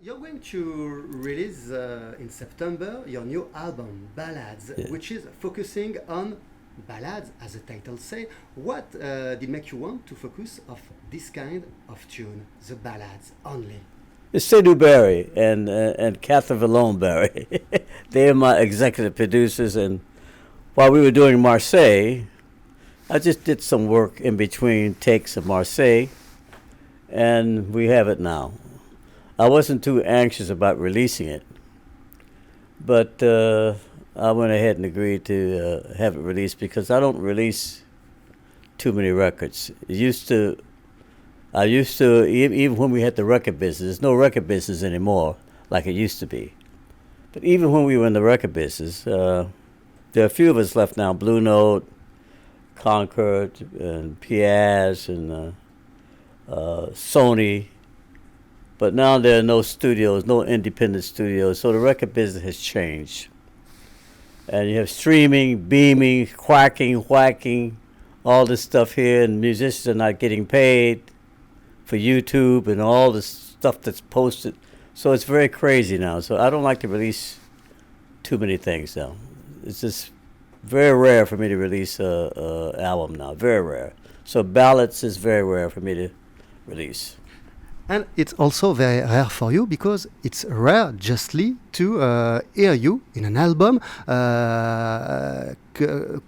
You're going to release in September your new album, Ballades, Yeah. which is focusing on ballades, as the title say. What did make you want to focus of this kind of tune, the ballades only? It's Sidhu Barry and Catherine Vallone Barry. They are my executive producers, and while we were doing Marseille, I just did some work in between takes of Marseille, and we have it now. I wasn't too anxious about releasing it, but I went ahead and agreed to have it released because I don't release too many records. I used to, even when we had the record business, there's no record business anymore like it used to be. But even when we were in the record business, there are a few of us left now, Blue Note, Concord, and Piaz, and Sony. But now there are no studios, no independent studios, so the record business has changed. And you have streaming, beaming, quacking, whacking, all this stuff here, and musicians are not getting paid for YouTube and all the stuff that's posted. So it's very crazy now. So I don't like to release too many things now. It's just very rare for me to release a album now, very rare. So Ballads is very rare for me to release. And it's also very rare for you because it's rare justly to hear you in an album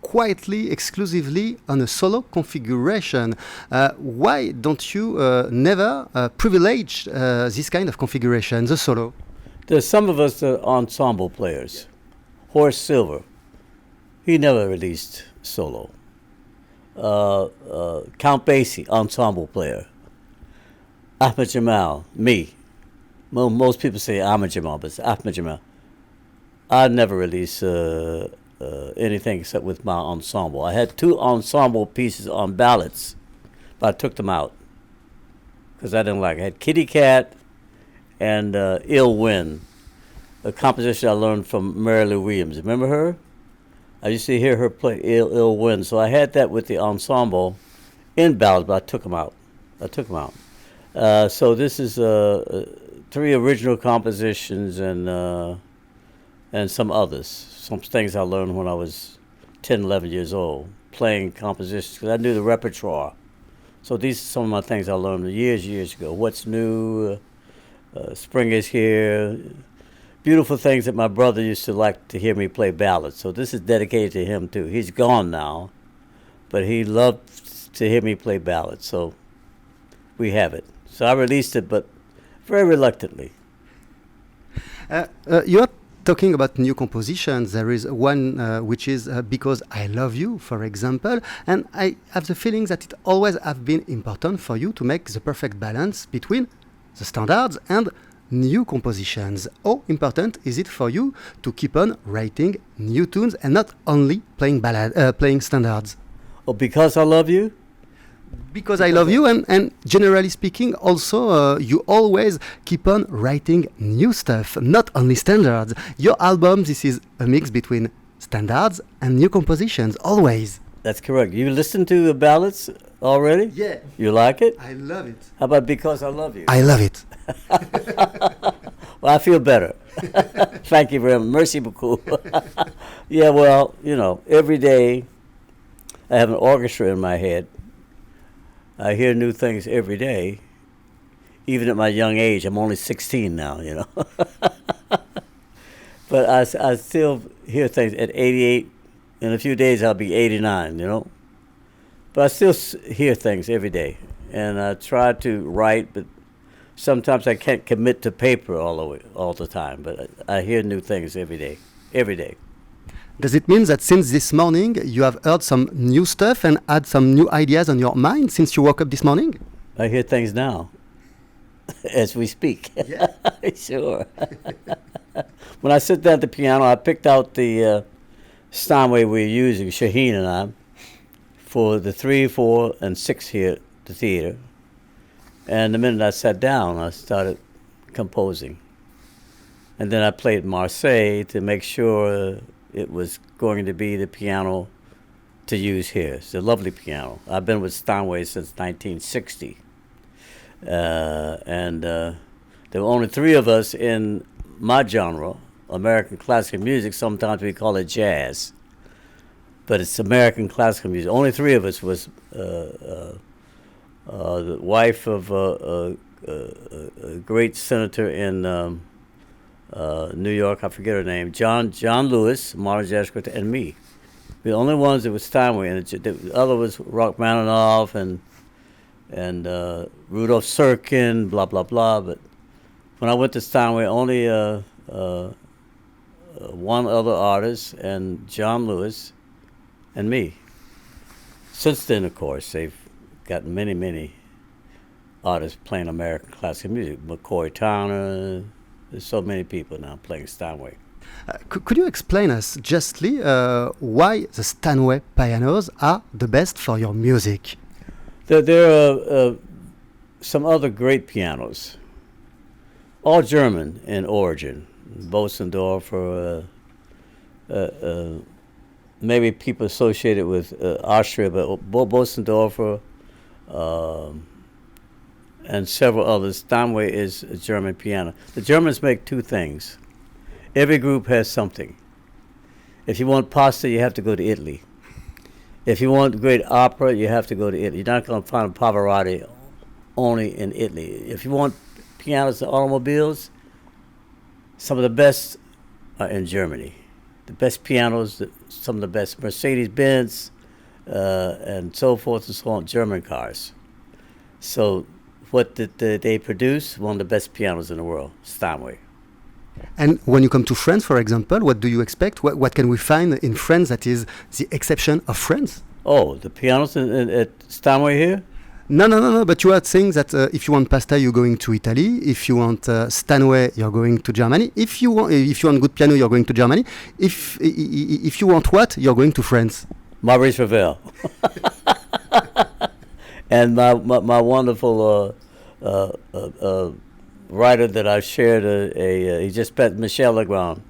quietly, exclusively on a solo configuration. Why don't you never privilege this kind of configuration, the solo? There's some of us that are ensemble players. Horace Silver, he never released solo. Count Basie, ensemble player. Ahmad Jamal, me. Well, most people say Ahmad Jamal, but it's Ahmad Jamal. I never release anything except with my ensemble. I had 2 ensemble pieces on Ballads, but I took them out because I didn't like it. I had Kitty Cat and Ill Wind, a composition I learned from Mary Lou Williams. Remember her? I used to hear her play Ill Wind, so I had that with the ensemble in Ballads, but I took them out. So this is 3 original compositions and some others. Some things I learned when I was 10, 11 years old, playing compositions, because I knew the repertoire. So these are some of my things I learned years ago. What's New, Spring is Here, beautiful things that my brother used to like to hear me play ballads. So this is dedicated to him, too. He's gone now, but he loved to hear me play ballads. So we have it. So I released it, but very reluctantly. You're talking about new compositions. There is one which is Because I Love You, for example, and I have the feeling that it always have been important for you to make the perfect balance between the standards and new compositions. How important is it for you to keep on writing new tunes and not only playing playing standards? Oh, Because I Love You? Because I Love You, and generally speaking, also you always keep on writing new stuff, not only standards. Your album, this is a mix between standards and new compositions, always. That's correct. You listen to the ballads already? Yeah. You like it? I love it. How about Because I Love You? I love it. Well, I feel better. Thank you very much. Merci beaucoup. Yeah, well, every day I have an orchestra in my head. I hear new things every day, even at my young age. I'm only 16 now, But I still hear things at 88. In a few days, I'll be 89, But I still hear things every day. And I try to write, but sometimes I can't commit to paper all the time. But I hear new things every day. Does it mean that since this morning you have heard some new stuff and had some new ideas on your mind since you woke up this morning? I hear things now as we speak. Yeah. Sure. When I sit down at the piano, I picked out the Steinway we're using, Shaheen and I, for the 3, 4, and 6 here at the theater. And the minute I sat down, I started composing. And then I played Marseille to make sure it was going to be the piano to use here. It's a lovely piano. I've been with Steinway since 1960. And There were only three of us in my genre, American classical music. Sometimes we call it jazz, but it's American classical music. Only three of us was the wife of a great senator in New York. I forget her name. John Lewis, modern jazz quartet, and me. We're the only ones that was Steinway, and the other was Rachmaninoff and Rudolf Serkin, blah blah blah. But when I went to Steinway, only one other artist, and John Lewis, and me. Since then, of course, they've got many artists playing American classical music. McCoy Towner, there's so many people now playing Steinway. Could you explain us justly why the Steinway pianos are the best for your music? There are some other great pianos, all German in origin. Bosendorf, or maybe people associated with Austria, but Bosendorf and several others. Steinway is a German piano. The Germans make two things. Every group has something. If you want pasta, you have to go to Italy. If you want great opera, you have to go to Italy. You're not going to find Pavarotti only in Italy. If you want pianos and automobiles, some of the best are in Germany. The best pianos, some of the best Mercedes-Benz, and so forth and so on, German cars. So what did they produce? One of the best pianos in the world, Steinway. And when you come to France, for example, what do you expect? What can we find in France that is the exception of France? Oh, the pianos at Steinway here? No. But you are saying that if you want pasta, you're going to Italy. If you want Steinway, you're going to Germany. If you want good piano, you're going to Germany. If you want what, you're going to France. Maurice Ravel. And my wonderful writer that I shared he just passed, Michel Legrand.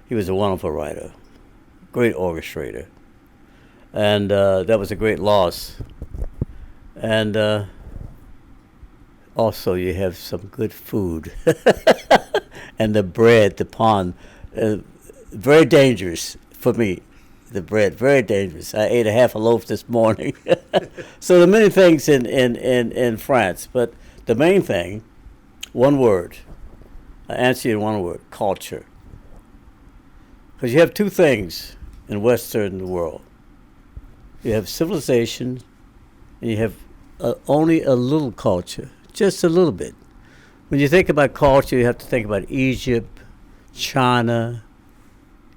He was a wonderful writer, great orchestrator, and that was a great loss. And also you have some good food. And the bread, the pan, very dangerous for me. The bread, very dangerous. I ate a half a loaf this morning. So there are many things in France, but the main thing, one word. I answer you in one word: culture. Because you have two things in Western world. You have civilization, and you have only a little culture, just a little bit. When you think about culture, you have to think about Egypt, China,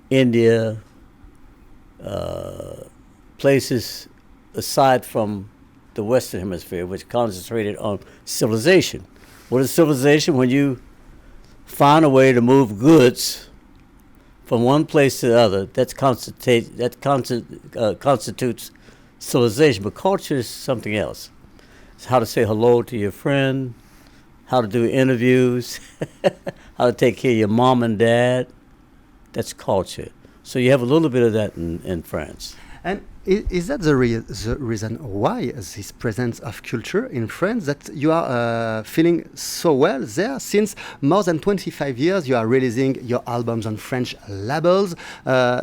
India, places aside from the Western Hemisphere, which concentrated on civilization. What is civilization? When you find a way to move goods from one place to the other, that constitutes civilization. But culture is something else. It's how to say hello to your friend, how to do interviews, how to take care of your mom and dad. That's culture. So you have a little bit of that in France. And is that the reason why this presence of culture in France, that you are feeling so well there? Since more than 25 years, you are releasing your albums on French labels.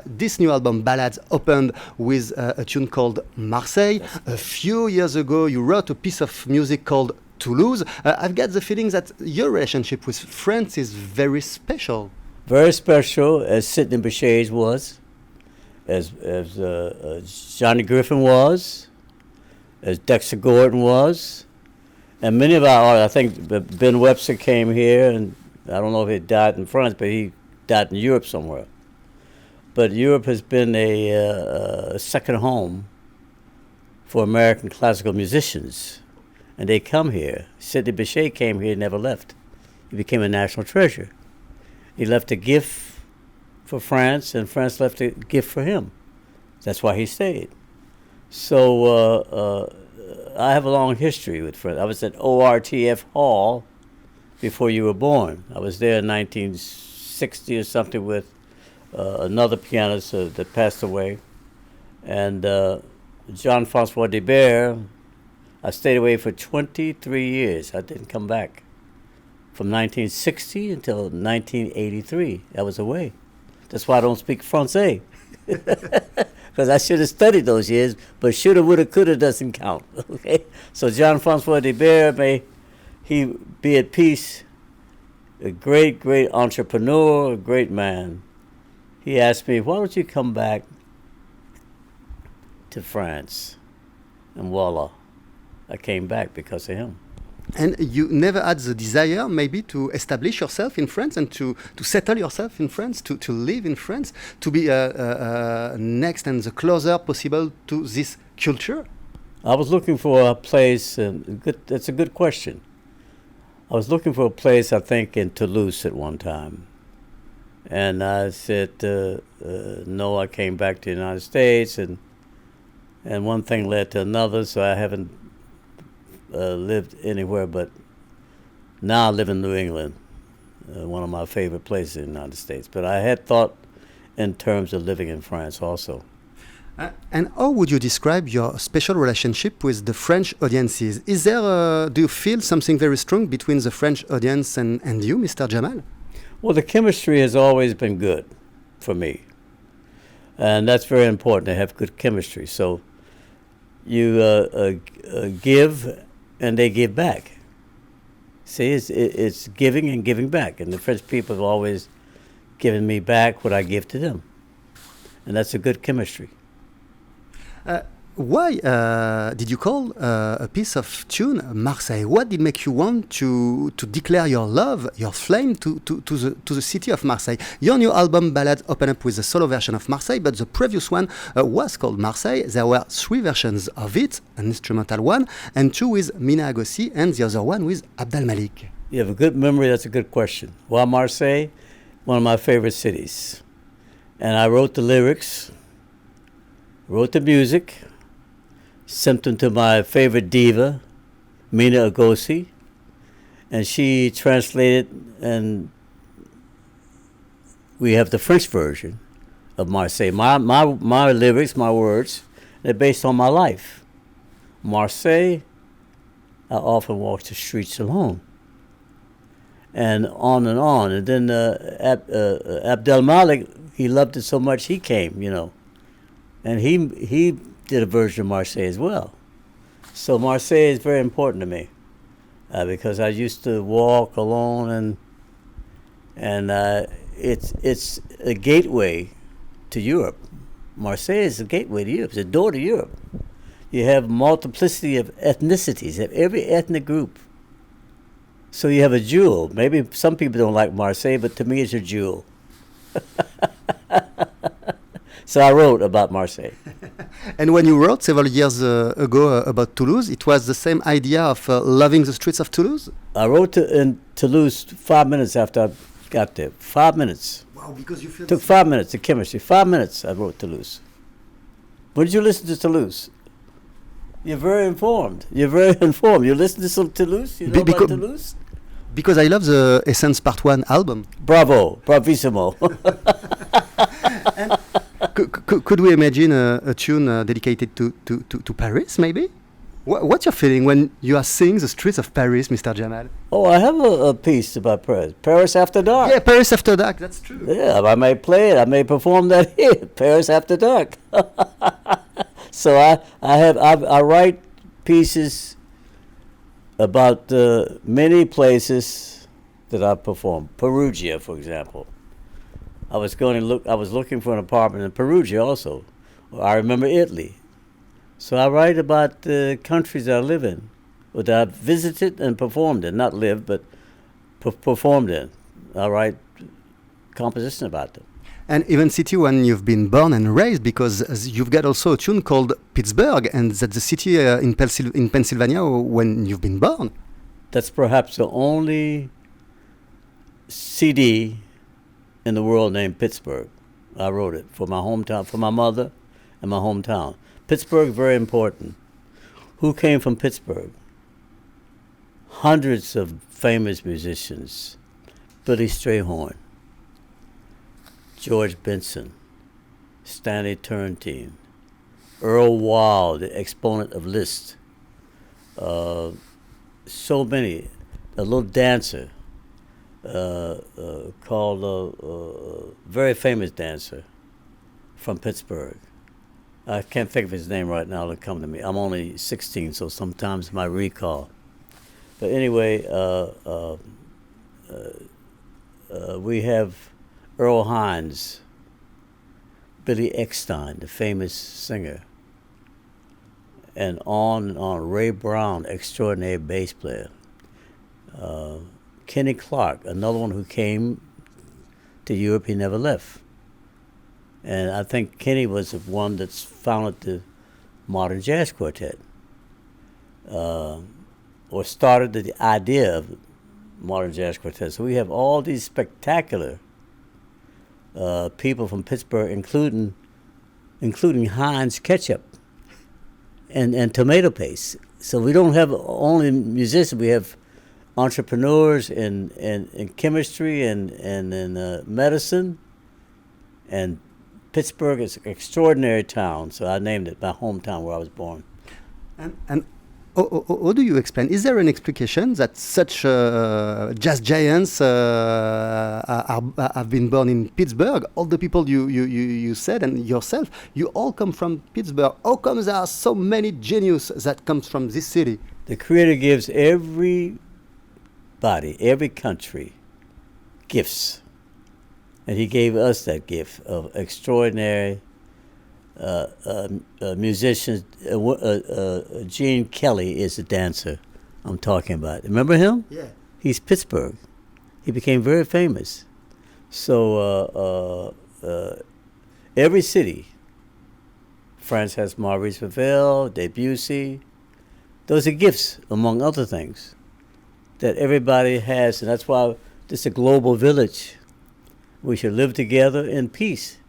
This new album, Ballades, opened with a tune called Marseille. Yes. A few years ago, you wrote a piece of music called Toulouse. I've got the feeling that your relationship with France is very special. Very special, as Sidney Bechet's was, as Johnny Griffin was, as Dexter Gordon was, and many of our artists. I think Ben Webster came here, and I don't know if he died in France, but he died in Europe somewhere. But Europe has been a second home for American classical musicians, and they come here. Sidney Bechet came here, never left. He became a national treasure. He left a gift for France, and France left a gift for him. That's why he stayed. So I have a long history with France. I was at ORTF Hall before you were born. I was there in 1960 or something with another pianist that passed away. And Jean-Francois Debert, I stayed away for 23 years. I didn't come back from 1960 until 1983. I was away. That's why I don't speak Francais. Because I should have studied those years, but shoulda, woulda, coulda doesn't count. Okay, so Jean-Francois Desbert, may he be at peace, a great, great entrepreneur, a great man. He asked me, why don't you come back to France? And voila, I came back because of him. And you never had the desire maybe to establish yourself in France and to settle yourself in France, to live in France, to be next and the closer possible to this culture? I was looking for a place, and that's a good question. I was looking for a place, I think, in Toulouse at one time. And I said, no, I came back to the United States, and one thing led to another, so I haven't lived anywhere, but now I live in New England, one of my favorite places in the United States. But I had thought in terms of living in France also. And how would you describe your special relationship with the French audiences? Is there, do you feel something very strong between the French audience and you, Mr. Jamal? Well, the chemistry has always been good for me. And that's very important, to have good chemistry. So you give and they give back. See, it's giving and giving back. And the French people have always given me back what I give to them. And that's a good chemistry. Why did you call a piece of tune Marseille? What did make you want to declare your love, your flame to the city of Marseille? Your new album Ballades opened up with a solo version of Marseille, but the previous one was called Marseille. There were 3 versions of it, an instrumental one, and 2 with Mina Agossi, and the other one with Abdel Malik. You have a good memory. That's a good question. Why Marseille? One of my favorite cities. And I wrote the lyrics, wrote the music, sent them to my favorite diva, Mina Agossi, and she translated, and we have the French version of Marseille. My lyrics, my words, they're based on my life. Marseille, I often walk the streets alone. And on and on. And then Abdel Malik, he loved it so much he came, you know. And he did a version of Marseille as well. So Marseille is very important to me because I used to walk alone, and it's a gateway to Europe. Marseille is a gateway to Europe. It's a door to Europe. You have multiplicity of ethnicities, of every ethnic group. So you have a jewel. Maybe some people don't like Marseille, but to me it's a jewel. So I wrote about Marseille. And when you wrote several years ago about Toulouse, it was the same idea of loving the streets of Toulouse? I wrote in Toulouse 5 minutes after I got there. 5 minutes. Wow, because you feel... Took 5 minutes, the chemistry. 5 minutes I wrote Toulouse. When did you listen to Toulouse? You're very informed. You're very informed. You listen to some Toulouse? You know about Toulouse? Because I love the Essence Part 1 album. Bravo. Bravissimo. And could we imagine a tune dedicated to Paris, maybe? What's your feeling when you are seeing the streets of Paris, Mr. Jamal? Oh, I have a piece about Paris. Paris After Dark. Yeah, Paris After Dark, that's true. Yeah, I may play it. I may perform that here. Paris After Dark. So I write pieces about many places that I've performed. Perugia, for example. I was looking for an apartment in Perugia also. I remember Italy. So I write about the countries I live in, or that I've visited and performed in. Not lived, but performed in. I write composition about them. And even city when you've been born and raised, because you've got also a tune called Pittsburgh, and that's the city in Pennsylvania when you've been born. That's perhaps the only CD in the world named Pittsburgh. I wrote it for my hometown, for my mother and my hometown. Pittsburgh, very important. Who came from Pittsburgh? Hundreds of famous musicians. Billy Strayhorn, George Benson, Stanley Turrentine, Earl Wild, the exponent of Liszt. So many. A little dancer called a very famous dancer from Pittsburgh. I can't think of his name right now. It'll come to me. I'm only 16, so sometimes my recall. But anyway, we have Earl Hines, Billy Eckstein, the famous singer, and on. Ray Brown, extraordinary bass player. Kenny Clark, another one who came to Europe, he never left. And I think Kenny was the one that's founded the modern jazz quartet, or started the idea of modern jazz quartet. So we have all these spectacular people from Pittsburgh, including Heinz ketchup and tomato paste. So we don't have only musicians, we have entrepreneurs in chemistry and in medicine. And Pittsburgh is an extraordinary town, so I named it my hometown where I was born. And how do you explain? Is there an explication that such jazz giants have been born in Pittsburgh? All the people you said and yourself, you all come from Pittsburgh. How come there are so many genius that comes from this city? The Creator gives everybody, every country, gifts. And he gave us that gift of extraordinary musicians. Gene Kelly is the dancer I'm talking about. Remember him? Yeah. He's Pittsburgh. He became very famous. So every city, France has Maurice Ravel, Debussy. Those are gifts, among other things, that everybody has, and that's why this is a global village. We should live together in peace,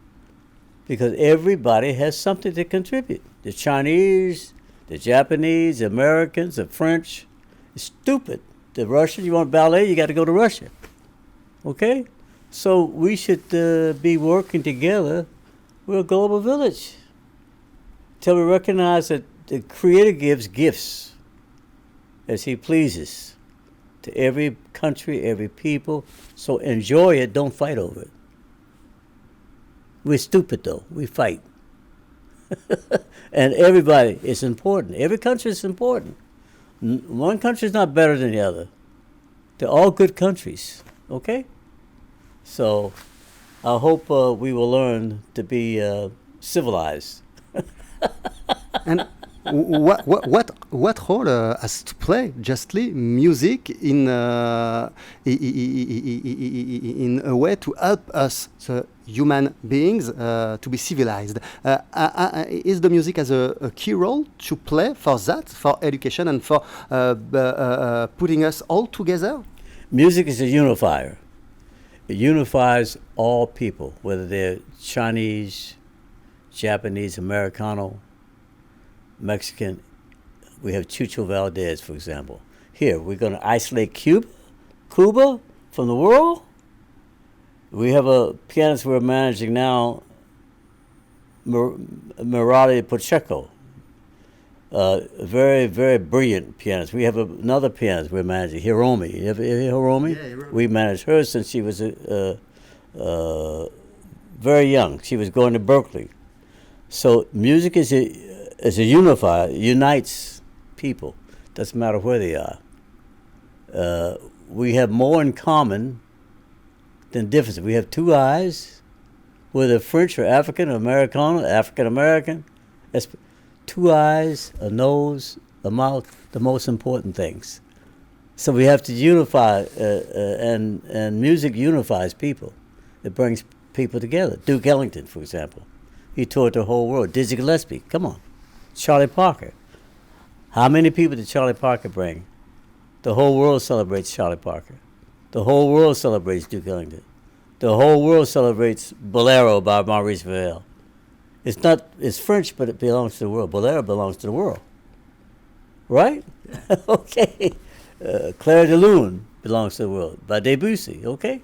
because everybody has something to contribute. The Chinese, the Japanese, the Americans, the French. It's stupid. The Russians, you want ballet, you got to go to Russia. Okay? So we should be working together. We're a global village. Till we recognize that the Creator gives gifts as He pleases to every country, every people. So enjoy it, don't fight over it. We're stupid though, we fight. And everybody is important. Every country is important. One country is not better than the other. They're all good countries, okay? So I hope we will learn to be civilized. And what role has to play justly music in a way to help us, the human beings, to be civilized? Is the music as a key role to play for that, for education and for putting us all together? Music is a unifier. It unifies all people, whether they're Chinese, Japanese, Americano, Mexican. We have Chucho Valdez, for example. Here, we're going to isolate Cuba from the world. We have a pianist we're managing now, Mirati Pacheco, a very, very brilliant pianist. We have another pianist we're managing, Hiromi. You ever hear Hiromi? Yeah, Hiromi. We managed her since she was very young. She was going to Berkeley. So music is a unifier, unites people. Doesn't matter where they are. We have more in common than differences. We have two eyes, whether French or African or Americano, African American. That's two eyes, a nose, a mouth, the most important things. So we have to unify, and music unifies people. It brings people together. Duke Ellington, for example. He toured the whole world. Dizzy Gillespie, come on. Charlie Parker. How many people did Charlie Parker bring? The whole world celebrates Charlie Parker. The whole world celebrates Duke Ellington. The whole world celebrates Bolero by Maurice Ravel. It's French, but it belongs to the world. Bolero belongs to the world. Right? Yeah. Okay. Clair de Lune belongs to the world by Debussy. Okay?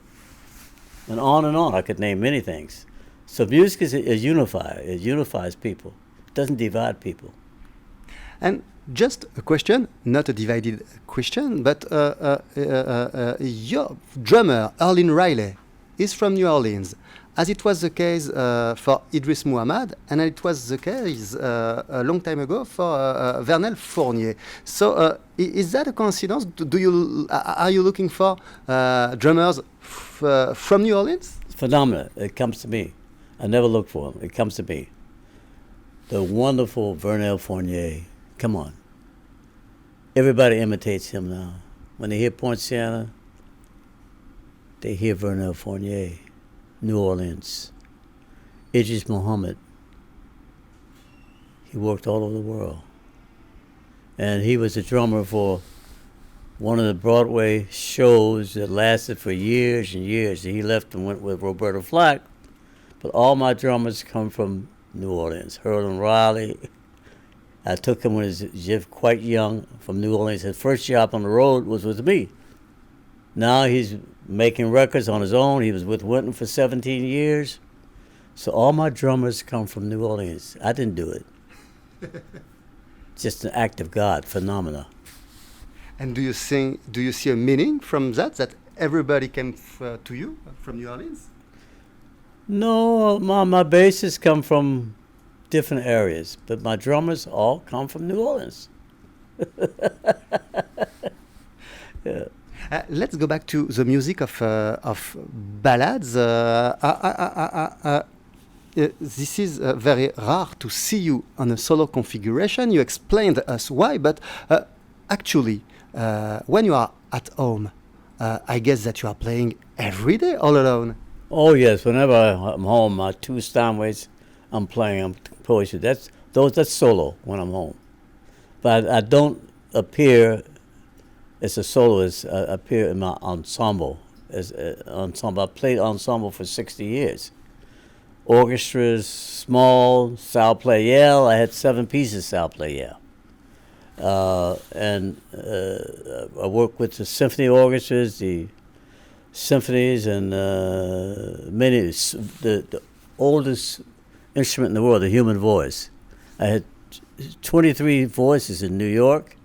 And on. I could name many things. So music is a unifier. It unifies people. It doesn't divide people. And just a question, not a divided question, but your drummer, Erlin Riley, is from New Orleans, as it was the case for Idris Muhammad, and it was the case a long time ago for Vernel Fournier. So, is that a coincidence? Are you looking for drummers from New Orleans? Phenomenal. It comes to me. I never look for them. It comes to me. The wonderful Vernel Fournier. Come on. Everybody imitates him now. When they hear Poinciana, they hear Vernel Fournier. New Orleans. Idris Muhammad. He worked all over the world. And he was a drummer for one of the Broadway shows that lasted for years and years. He left and went with Roberta Flack. But all my drummers come from New Orleans. Herlin Riley. I took him when he was quite young from New Orleans. His first job on the road was with me. Now he's making records on his own. He was with Winton for 17 years. So all my drummers come from New Orleans. I didn't do it. Just an act of God, phenomena. And do you see a meaning from that everybody came to you from New Orleans? No, my bassists come from different areas, but my drummers all come from New Orleans. Yeah. Let's go back to the music of Ballades. This is very rare to see you on a solo configuration. You explained to us why, but actually, when you are at home, I guess that you are playing every day all alone. Oh yes, whenever I'm home, my two Steinways, I'm poetry. That's solo when I'm home, but I don't appear as a soloist. I appear in my ensemble as ensemble. I played ensemble for 60 years. Orchestras, small, Sal Playel. I had 7 pieces Sal Playel. And I worked with the symphony orchestras, the symphonies, and the oldest instrument in the world, the human voice. I had 23 voices in New York,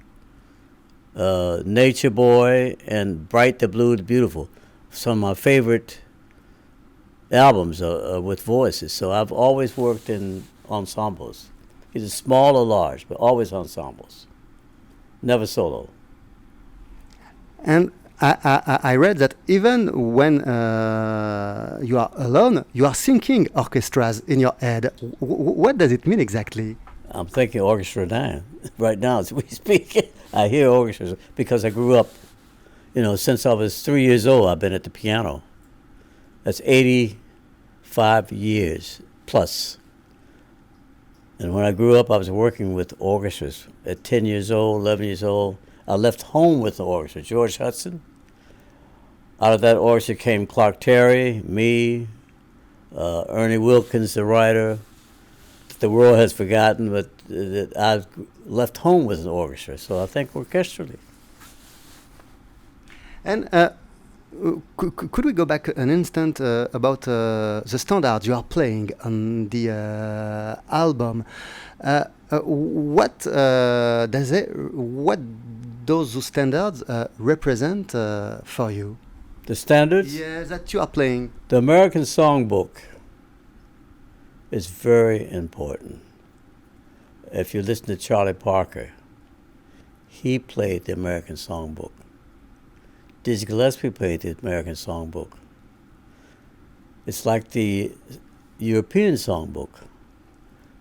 Nature Boy, and Bright the Blue the Beautiful. Some of my favorite albums are with voices. So I've always worked in ensembles, either small or large, but always ensembles. Never solo. And I read that even when you are alone, you are thinking orchestras in your head. What does it mean exactly? I'm thinking orchestra now. Right now, as we speak, I hear orchestras because I grew up, since I was 3 years old, I've been at the piano. That's 85 years plus. And when I grew up, I was working with orchestras. At 10 years old, 11 years old, I left home with the orchestra. George Hudson. Out of that orchestra came Clark Terry, me, Ernie Wilkins, the writer. The world has forgotten, but I left home with an orchestra. So I think orchestrally. And could we go back an instant about the standards you are playing on the album? What those standards represent for you? The standards? Yeah, that you are playing. The American Songbook is very important. If you listen to Charlie Parker, he played the American Songbook. Dizzy Gillespie played the American Songbook. It's like the European Songbook.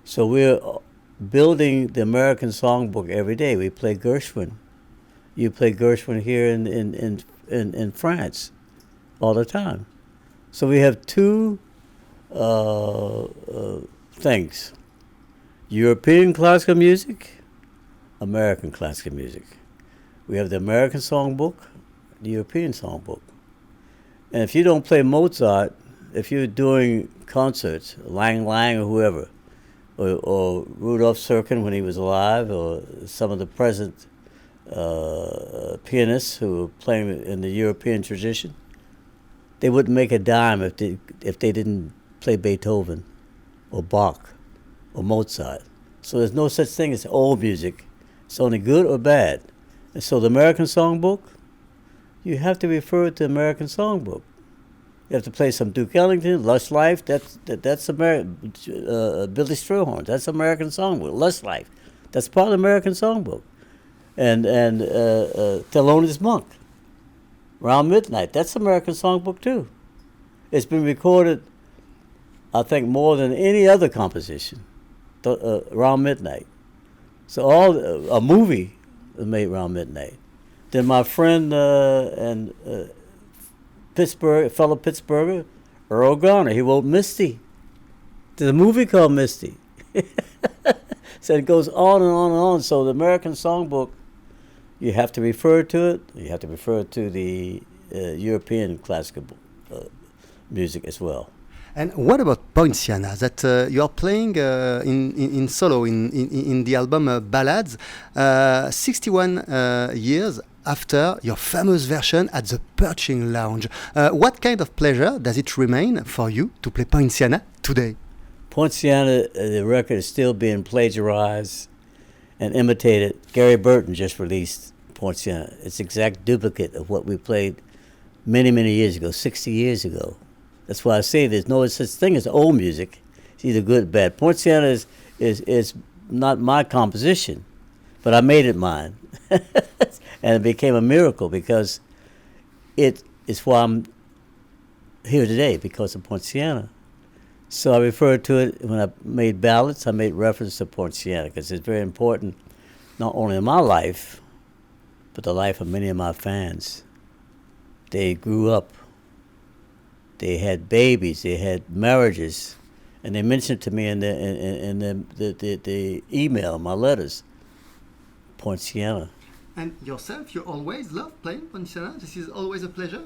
So we're building the American Songbook every day. We play Gershwin. You play Gershwin here in France all the time. So we have two things: European classical music, American classical music. We have the American Songbook, the European Songbook. And if you don't play Mozart, if you're doing concerts, Lang Lang or whoever, or Rudolf Serkin when he was alive, or some of the present pianists who are playing in the European tradition, they wouldn't make a dime if they didn't play Beethoven or Bach or Mozart. So there's no such thing as old music. It's only good or bad. And so the American Songbook, you have to refer to the American Songbook. You have to play some Duke Ellington, Lush Life. That's American. Billy Strayhorn. That's American Songbook. Lush Life. That's part of the American Songbook. And Thelonious Monk. Around Midnight. That's American Songbook too. It's been recorded, I think, more than any other composition. Around midnight. So a movie was made around midnight. Then my friend and fellow Pittsburgher, Earl Garner, he wrote Misty. There's a movie called Misty. So it goes on and on and on. So the American Songbook, you have to refer to it. You have to refer to the European classical music as well. And what about Poinciana that you are playing in solo in the album Ballades, 61 years after your famous version at the Perching Lounge? What kind of pleasure does it remain for you to play Poinciana today? Poinciana, the record is still being plagiarized and imitated. Gary Burton just released Poinciana. It's exact duplicate of what we played many, many years ago, 60 years ago. That's why I say there's no such thing as old music. It's either good or bad. Poinciana is not my composition, but I made it mine. And it became a miracle because it is why I'm here today, because of Poinciana. So I referred to it when I made ballads. I made reference to Poinciana because it's very important, not only in my life, but the life of many of my fans. They grew up. They had babies. They had marriages, and they mentioned to me in the email, my letters, Poinciana. And yourself, you always love playing Poinciana? This is always a pleasure?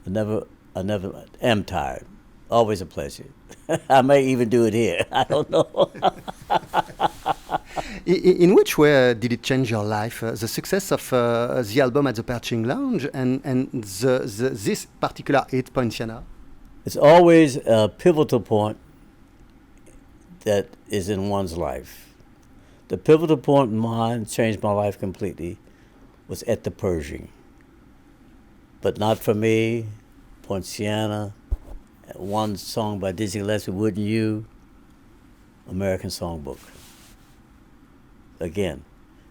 I never am tired. Always a pleasure. I may even do it here. I don't know. In which way did it change your life? The success of the album at the Perching Lounge and this particular hit, Poinciana? It's always a pivotal point that is in one's life. The pivotal point in mine changed my life completely was at the Pershing. But not for me, Poinciana, one song by Dizzy Gillespie, Wouldn't You, American Songbook. Again,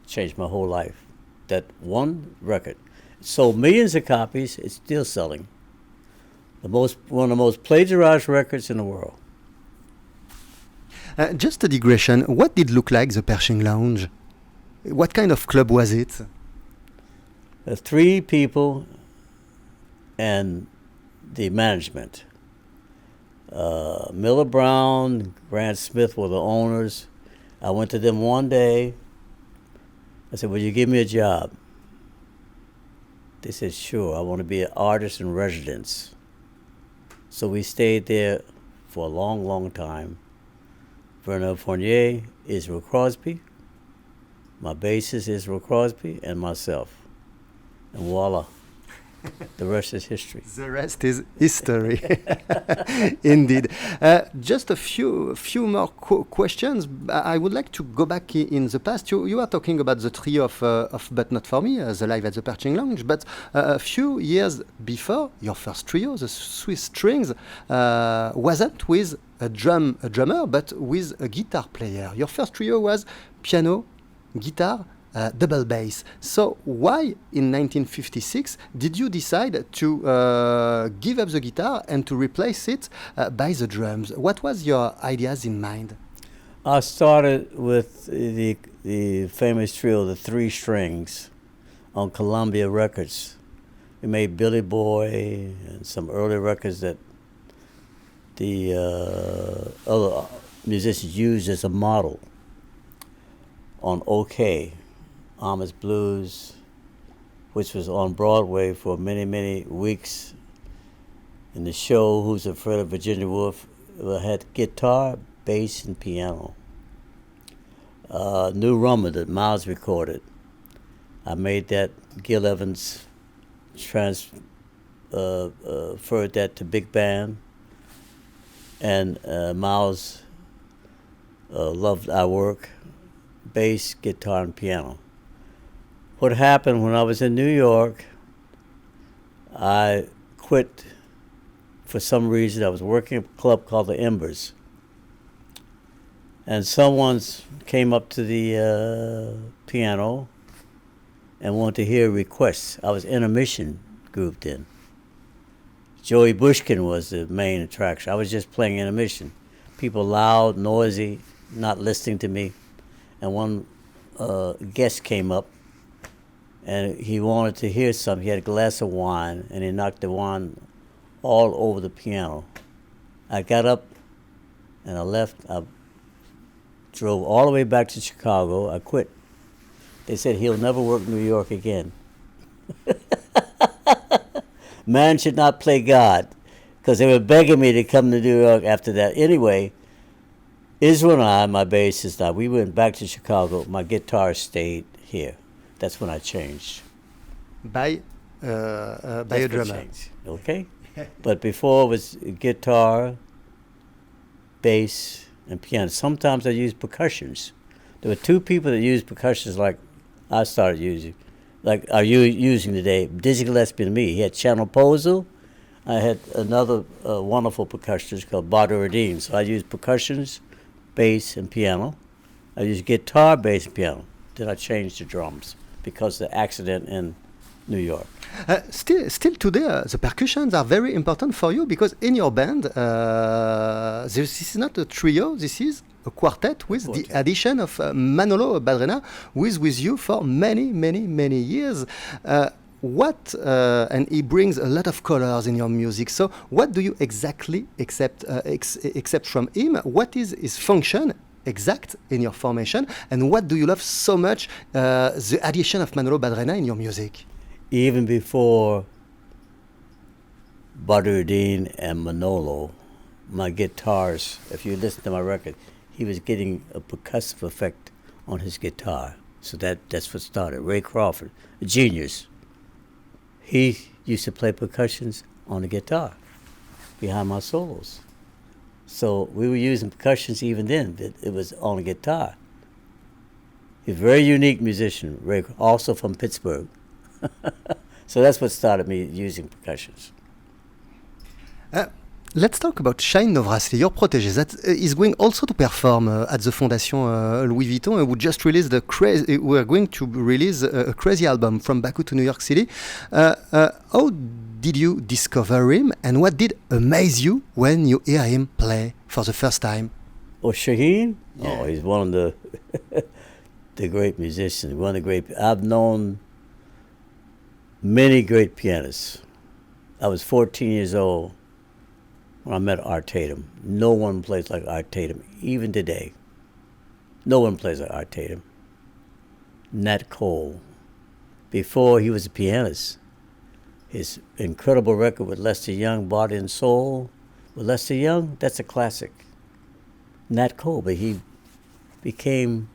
changed my whole life. That one record. It sold millions of copies, it's still selling. One of the most plagiarized records in the world. Just a digression, what did look like the Pershing Lounge? What kind of club was it? 3 people and the management. Miller Brown, Grant Smith were the owners. I went to them one day. I said, will you give me a job? They said, sure, I want to be an artist in residence. So we stayed there for a long, long time. Bernard Fournier, Israel Crosby, my bassist Israel Crosby, and myself. And voila, the rest is history. The rest is history. Indeed. Just a few more questions. I would like to go back in the past. You are talking about the trio of But Not For Me, the live at the Perching Lounge, but a few years before, your first trio, the Swiss Strings, wasn't with a drummer, but with a guitar player. Your first trio was piano, guitar, double bass. So why in 1956 did you decide to give up the guitar and to replace it by the drums? What was your ideas in mind? I started with the famous trio, the 3 Strings, on Columbia Records. We made Billy Boy and some early records that the other musicians used as a model on OK. Amish Blues, which was on Broadway for many, many weeks. In the show, Who's Afraid of Virginia Woolf, had guitar, bass, and piano. New Rummer that Miles recorded. I made that. Gil Evans transferred that to big band, and Miles loved our work, bass, guitar, and piano. What happened when I was in New York, I quit for some reason. I was working at a club called the Embers. And someone came up to the piano and wanted to hear requests. I was intermission group then. Joey Bushkin was the main attraction. I was just playing intermission. People loud, noisy, not listening to me. And one guest came up, and he wanted to hear something. He had a glass of wine, and he knocked the wine all over the piano. I got up, and I left. I drove all the way back to Chicago. I quit. They said he'll never work New York again. Man should not play God, because they were begging me to come to New York after that. Anyway, Israel and I, my bassist, we went back to Chicago. My guitar stayed here. That's when I changed. By a drummer. Changed, okay? But before it was guitar, bass, and piano. Sometimes I used percussions. There were two people that used percussions like I started using, like are you using today. Dizzy Gillespie and me. He had Channel Pozo. I had another wonderful percussionist called Ballades. So I used percussions, bass, and piano. I used guitar, bass, and piano. Then I changed to drums because of the accident in New York. Still today, the percussions are very important for you because in your band, this is not a trio, this is a quartet with the addition of Manolo Badrena, who is with you for many, many, many years. And he brings a lot of colors in your music. So what do you exactly accept from him? What is his function exact in your formation? And what do you love so much, the addition of Manolo Badrena in your music? Even before Badruddin and Manolo, my guitars, if you listen to my record, he was getting a percussive effect on his guitar. So that's what started. Ray Crawford, a genius. He used to play percussions on the guitar behind my solos. So we were using percussions even then. It was on the guitar. He's a very unique musician, Ray, also from Pittsburgh. So that's what started me using percussions. Let's talk about Shine Novrasli, your protege, that is going also to perform at the Fondation Louis Vuitton, and we just released we're going to release a crazy album from Baku to New York City. How did you discover him, and what did amaze you when you hear him play for the first time? Oh, Shaheen? Yeah. Oh, he's one of the the great musicians. One of the great. I've known many great pianists. I was 14 years old when I met Art Tatum. No one plays like Art Tatum, even today. No one plays like Art Tatum. Nat Cole. Before he was a pianist, his incredible record with Lester Young, Body and Soul. With Lester Young, that's a classic. Nat Cole, but he became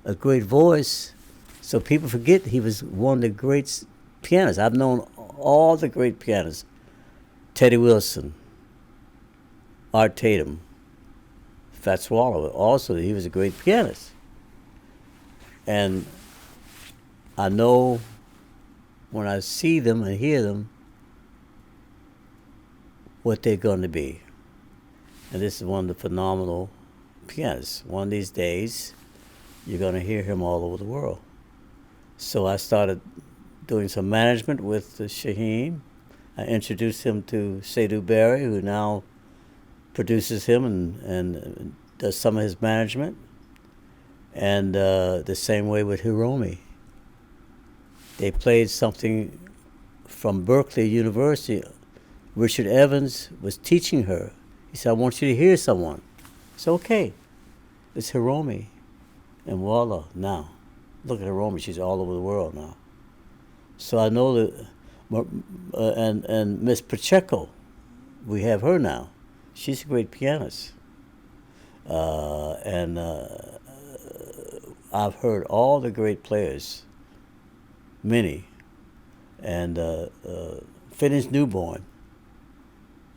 a great voice. So people forget he was one of the great pianists. I've known all the great pianists. Teddy Wilson, Art Tatum, Fats Waller. Also, he was a great pianist. And I know when I see them and hear them, what they're going to be. And this is one of the phenomenal pianists. One of these days, you're going to hear him all over the world. So I started doing some management with Shaheen. I introduced him to Seydou Barry, who now produces him and does some of his management. And the same way with Hiromi. They played something from Berkeley University. Richard Evans was teaching her. He said, I want you to hear someone. It's okay. It's Hiromi. And voila, now. Look at Hiromi, she's all over the world now. So I know that, and Miss Pacheco, we have her now. She's a great pianist. And I've heard all the great players, many, and finished Newborn.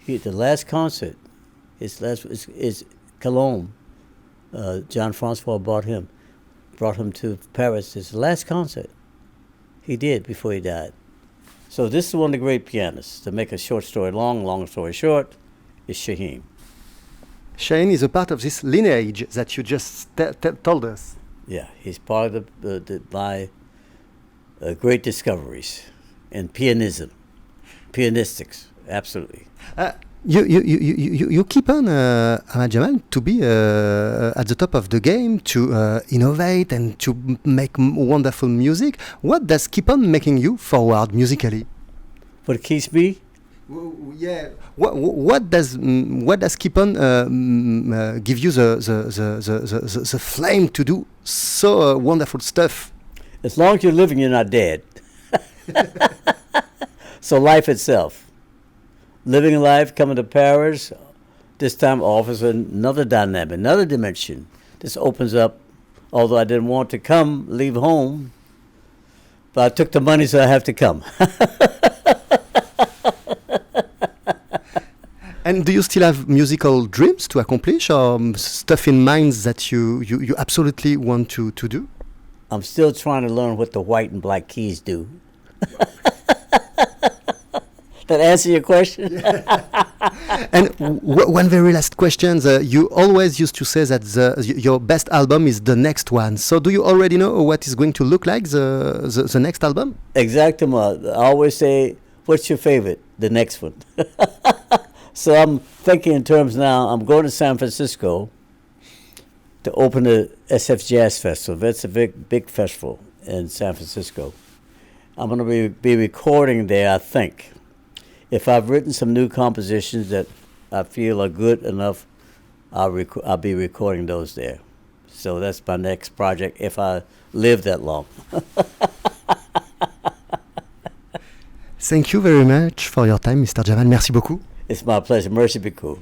The last concert, is Cologne. John Francois brought him to Paris. His last concert. He did before he died. So this is one of the great pianists. To make a short story long, long story short, is Shaheem. Shane is a part of this lineage that you just told us. Yeah, he's part of my great discoveries in pianistics, absolutely. You keep on, Ahmad Jamal, to be at the top of the game, to innovate and to make wonderful music. What does keep on making you forward musically? What keeps me? Yeah. What does keep on give you the flame to do so wonderful stuff? As long as you're living, you're not dead. So life itself. Living life, coming to Paris, this time offers another dynamic, another dimension. This opens up, although I didn't want to come, leave home, but I took the money, so I have to come. And do you still have musical dreams to accomplish, or stuff in mind that you absolutely want to do? I'm still trying to learn what the white and black keys do. That answer your question? And one very last question. You always used to say that your best album is the next one. So do you already know what is going to look like, the next album? Exactement. I always say, what's your favorite? The next one. So I'm thinking in terms now, I'm going to San Francisco to open the TSFJAZZ Festival. That's a big festival in San Francisco. I'm going to be recording there, I think. If I've written some new compositions that I feel are good enough, I'll be recording those there. So that's my next project if I live that long. Thank you very much for your time, Mr. Jamal. Merci beaucoup. It's my pleasure. Merci beaucoup.